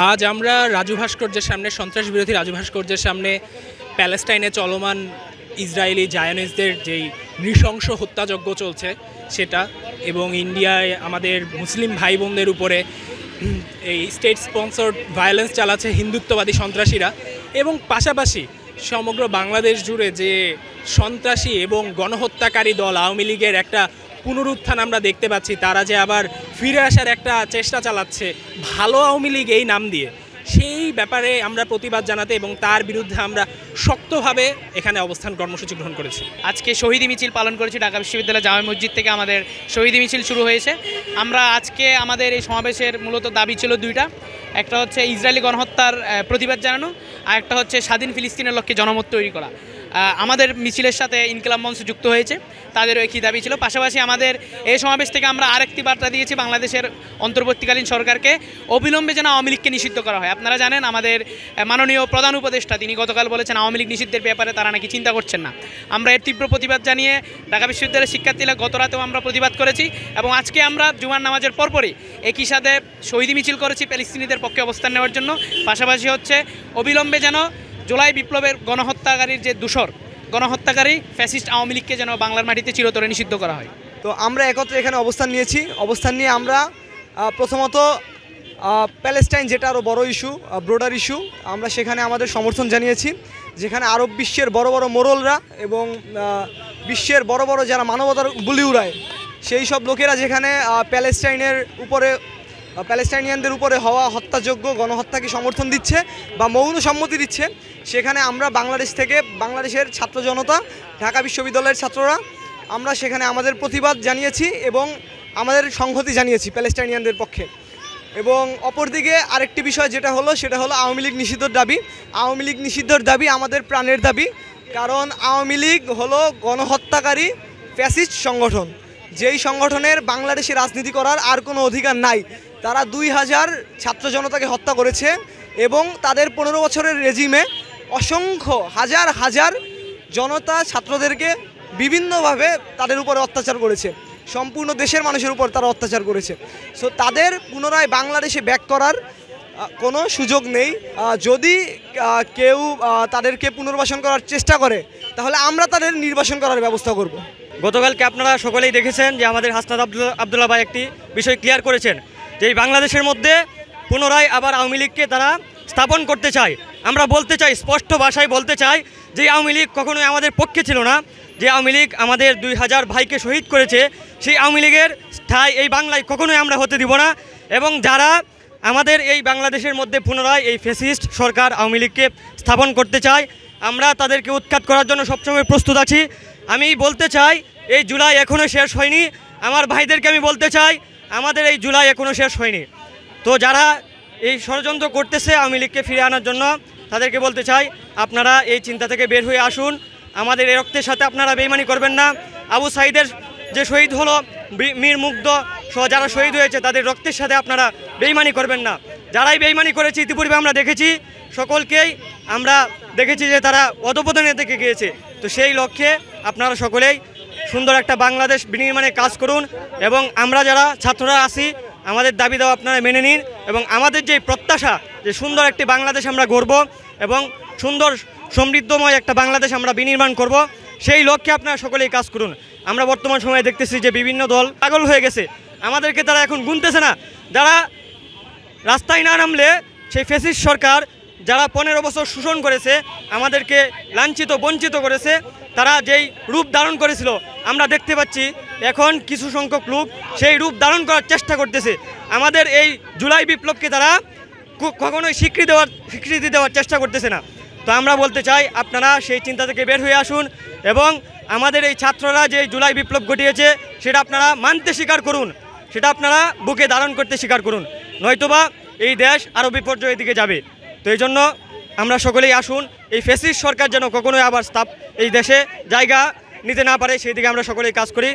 আজ আমরা রাজু ভাস্কর্যের সামনে, সন্ত্রাস বিরোধী রাজু ভাস্কর্যের সামনে প্যালেস্টাইনে চলমান ইসরায়েলি জায়নিস্টদের যেই নৃশংস হত্যাযজ্ঞ চলছে সেটা, এবং ইন্ডিয়ায় আমাদের মুসলিম ভাই বোনদের উপরে এই স্টেট স্পন্সর্ড ভায়োলেন্স চালাচ্ছে হিন্দুত্ববাদী সন্ত্রাসীরা, এবং পাশাপাশি সমগ্র বাংলাদেশ জুড়ে যে সন্ত্রাসী এবং গণহত্যাকারী দল আওয়ামী লীগের একটা পুনরুত্থান আমরা দেখতে পাচ্ছি। তারা যে আবার ফিরে আসার একটা চেষ্টা চালাচ্ছে ভালো আওয়ামী লীগ এই নাম দিয়ে, সেই ব্যাপারে আমরা প্রতিবাদ জানাতে এবং তার বিরুদ্ধে আমরা শক্তভাবে এখানে অবস্থান কর্মসূচি গ্রহণ করেছি। আজকে শহীদী মিছিল পালন করেছি। ঢাকা বিশ্ববিদ্যালয় জামে মসজিদ থেকে আমাদের শহীদী মিছিল শুরু হয়েছে। আমরা আজকে আমাদের এই সমাবেশের মূলত দাবি ছিল দুইটা। একটা হচ্ছে ইসরায়েলি গণহত্যার প্রতিবাদ জানানো, আর একটা হচ্ছে স্বাধীন ফিলিস্তিনের লক্ষ্যে জনমত তৈরি করা। আমাদের মিছিলের সাথে ইনকিলাব মঞ্চ যুক্ত হয়েছে, তাদেরও একই দাবি ছিল। পাশাপাশি আমাদের এই সমাবেশ থেকে আমরা আরেকটি বার্তা দিয়েছি বাংলাদেশের অন্তর্বর্তীকালীন সরকারকে, অবিলম্বে যেন আওয়ামী লীগকে নিষিদ্ধ করা হয়। আপনারা জানেন আমাদের মাননীয় প্রধান উপদেষ্টা তিনি গতকাল বলেছেন আওয়ামী লীগ নিষিদ্ধের ব্যাপারে তারা নাকি চিন্তা করছেন না। আমরা এর তীব্র প্রতিবাদ জানিয়ে ঢাকা বিশ্ববিদ্যালয়ের শিক্ষার্থীরা গত রাতেও আমরা প্রতিবাদ করেছি, এবং আজকে আমরা জুমার নামাজের পরপরই একই সাথে শহীদী মিছিল করেছি প্যালেস্তিনিদের পক্ষে অবস্থান নেওয়ার জন্য। পাশাপাশি হচ্ছে অবিলম্বে যেন জুলাই বিপ্লবের গণহত্যাকারীর যে দূষর গণহত্যাকারী ফ্যাসিস্ট আওয়ামী লীগকে যেন বাংলার মাটিতে চিরতরে নিষিদ্ধ করা হয়। তো আমরা একত্রে এখানে অবস্থান নিয়েছি। অবস্থান নিয়ে আমরা প্রথমত প্যালেস্টাইন, যেটা আরও বড় ইস্যু, ব্রোডার ইস্যু, আমরা সেখানে আমাদের সমর্থন জানিয়েছি। যেখানে আরব বিশ্বের বড় বড় মোড়লরা এবং বিশ্বের বড় বড় যারা মানবতার বুলি উড়ায় সেই সব লোকেরা যেখানে প্যালেস্টাইনিয়ানদের উপরে হওয়া হত্যাযোগ্য গণহত্যাকে সমর্থন দিচ্ছে বা মৌন সম্মতি দিচ্ছে, সেখানে আমরা বাংলাদেশ থেকে, বাংলাদেশের ছাত্র জনতা, ঢাকা বিশ্ববিদ্যালয়ের ছাত্ররা আমরা সেখানে আমাদের প্রতিবাদ জানিয়েছি এবং আমাদের সংহতি জানিয়েছি প্যালেস্টাইনিয়ানদের পক্ষে। এবং অপরদিকে আরেকটি বিষয় যেটা হলো সেটা হলো আওয়ামী লীগ নিষিদ্ধর দাবি। আওয়ামী লীগ নিষিদ্ধর দাবি আমাদের প্রাণের দাবি, কারণ আওয়ামী লীগ হলো গণহত্যাকারী ফ্যাসিস্ট সংগঠন, যেই সংগঠনের বাংলাদেশে রাজনীতি করার আর কোনো অধিকার নাই। তারা 2000 ছাত্র জনতাকে হত্যা করেছে এবং তাদের 15 বছরের রেজিমে অসংখ্য হাজার হাজার জনতা ছাত্রদেরকে বিভিন্নভাবে তাদের উপরে অত্যাচার করেছে, সম্পূর্ণ দেশের মানুষের উপর তারা অত্যাচার করেছে। সো তাদের পুনরায় বাংলাদেশে ব্যাক করার কোনো সুযোগ নেই। যদি কেউ তাদেরকে পুনর্বাসন করার চেষ্টা করে তাহলে আমরা তাদের নির্বাসন করার ব্যবস্থা করব। গতকালকে আপনারা সকলেই দেখেছেন যে আমাদের হাসনাত আবদুল্লাহ ভাই একটি বিষয় ক্লিয়ার করেছেন যে এই বাংলাদেশের মধ্যে পুনরায় আবার আওয়ামী লীগকে তারা স্থাপন করতে চায়। আমরা বলতে চাই, স্পষ্ট ভাষায় বলতে চাই যে আওয়ামী লীগ কখনোই আমাদের পক্ষে ছিল না। যে আওয়ামী লীগ আমাদের 2000 ভাইকে শহীদ করেছে, সেই আওয়ামী লীগের ঠাঁই এই বাংলায় কখনোই আমরা হতে দিব না। এবং যারা আমাদের এই বাংলাদেশের মধ্যে পুনরায় এই ফ্যাসিস্ট সরকার আওয়ামী লীগকে স্থাপন করতে চায়, আমরা তাদেরকে উৎখাত করার জন্য সবসময় প্রস্তুত আছি। আমি বলতে চাই এই জুলাই এখনও শেষ হয়নি। আমার ভাইদেরকে আমি বলতে চাই আমাদের এই জুলাই এখনও শেষ হয়নি। তো যারা এই ষড়যন্ত্র করতেছে আওয়ামী লীগকে ফিরে আনার জন্য, তাদেরকে বলতে চাই আপনারা এই চিন্তা থেকে বের হয়ে আসুন। আমাদের এই রক্তের সাথে আপনারা বেইমানি করবেন না। আবু সাঈদের যে শহীদ হলো, মীর মুগ্ধ সহ যারা শহীদ হয়েছে, তাদের রক্তের সাথে আপনারা বেইমানি করবেন না। যারাই বেইমানি করেছে ইতিপূর্বে আমরা দেখেছি, সকলকেই আমরা দেখেছি যে তারা অধপতনের দিকে গিয়েছে। তো সেই লক্ষ্যে আপনারা সকলেই সুন্দর একটা বাংলাদেশ বিনির্মাণে কাজ করুন, এবং আমরা যারা ছাত্ররা আছি আমাদের দাবি দাওয়া আপনারা মেনে নিন, এবং আমাদের যে প্রত্যাশা যে সুন্দর একটি বাংলাদেশ আমরা গড়ব এবং সুন্দর সমৃদ্ধময় একটা বাংলাদেশ আমরা বিনির্মাণ করব, সেই লক্ষ্যে আপনারা সকলেই কাজ করুন। আমরা বর্তমান সময়ে দেখতেছি যে বিভিন্ন দল পাগল হয়ে গেছে, আমাদেরকে তারা এখন গুনতেছে না। যারা রাস্তায় না নামলে সেই ফ্যাসিস্ট সরকার যারা 15 বছর শোষণ করেছে, আমাদেরকে লাঞ্ছিত বঞ্চিত করেছে, তারা যেই রূপ ধারণ করেছিল আমরা দেখতে পাচ্ছি এখন কিছু সংখ্যক লোক সেই রূপ ধারণ করার চেষ্টা করতেছে। আমাদের এই জুলাই বিপ্লবকে তারা কখনোই স্বীকৃতি দেওয়ার চেষ্টা করতেছে না। তো আমরা বলতে চাই আপনারা সেই চিন্তা থেকে বের হয়ে আসুন, এবং আমাদের এই ছাত্ররা যে জুলাই বিপ্লব ঘটিয়েছে সেটা আপনারা মানতে স্বীকার করুন, সেটা আপনারা বুকে ধারণ করতে স্বীকার করুন, নয়তোবা এই দেশ আরও বিপর্যয়ের দিকে যাবে। তো এই জন্য আমরা সকলেই আসুন, এই ফ্যাসিস্ট সরকার যেন কখনোই আবার এই দেশে জায়গা নিতে না পারে সেই দিকে আমরা সকলেই কাজ করি।